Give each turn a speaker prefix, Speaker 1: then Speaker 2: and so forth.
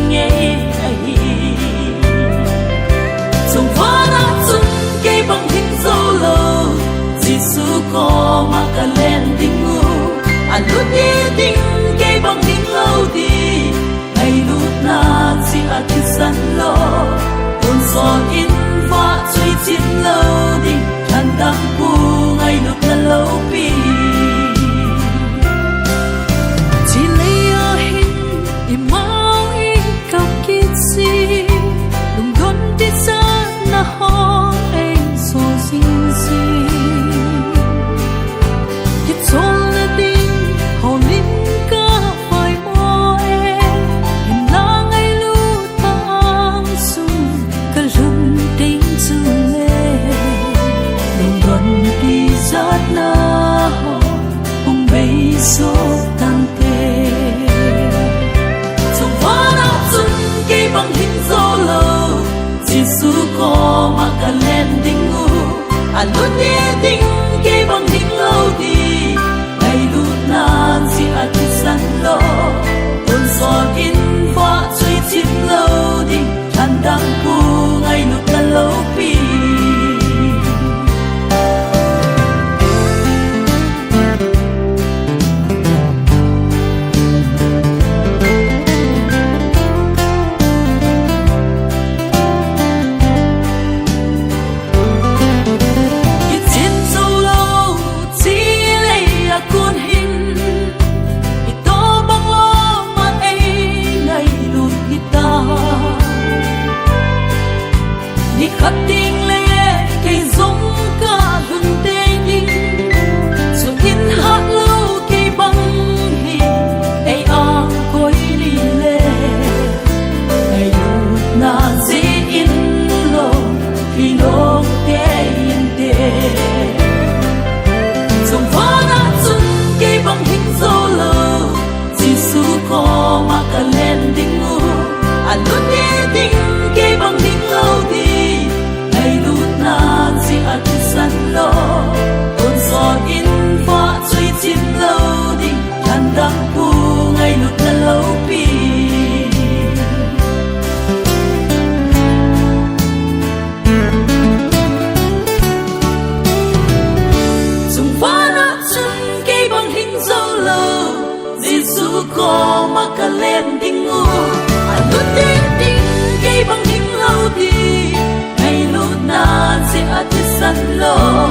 Speaker 1: nghe ấy trong phá nát chân cây bằng hình dâu lờ Giêsu có mà cả lên tình ngủ lúc đi tình cây bằng hình lâu đi ngày lúc na chỉ thì sẵn lo ôn gió in và suy chín lâu đi than đắng bu ngày lúc na lâu bi chỉ lấy ở hình im mau in cặp kết gì đừng đón đi xa na ho anh so xin xin kết son là tình hồn linh ca phải mơ em hình lá ngày lúc ta sung cả rừng tình dư lệ đừng đón đi sát na ho không bay số tăng tê trong phá nát chân cây bằng hình dâu lờ Giêsu có mà cả lên tình ngủ lúc đi tình cây bằng hình lâu đi ngày lúc nan chỉ thì sẵn lo ôn gió in và suy chín lâu đi than đắng bu ngày lúc na lâu bi khát tình lệ cây giống cả hương tê linh rồi in hát lâu cây băng hình ai ang coi đi lệ ngày lúc na dễ in lo khi lúc tê in tê trong phá nát chân cây băng hình dâu lờ Giêsu có mà cả lên tình ngủ lúc đi tình cây băng hình lâu đi thì sẵn lo ôn gió in và suy chín lâu đi than đắng bu ngày lúc na lâu bi trong phá nát chân cây bằng hình dâu lờ Giêsu có mà cả lên tình ngủ lúc đi tình cây bằng hình lâu đi ngày lúc na sẽ thì sẵn lo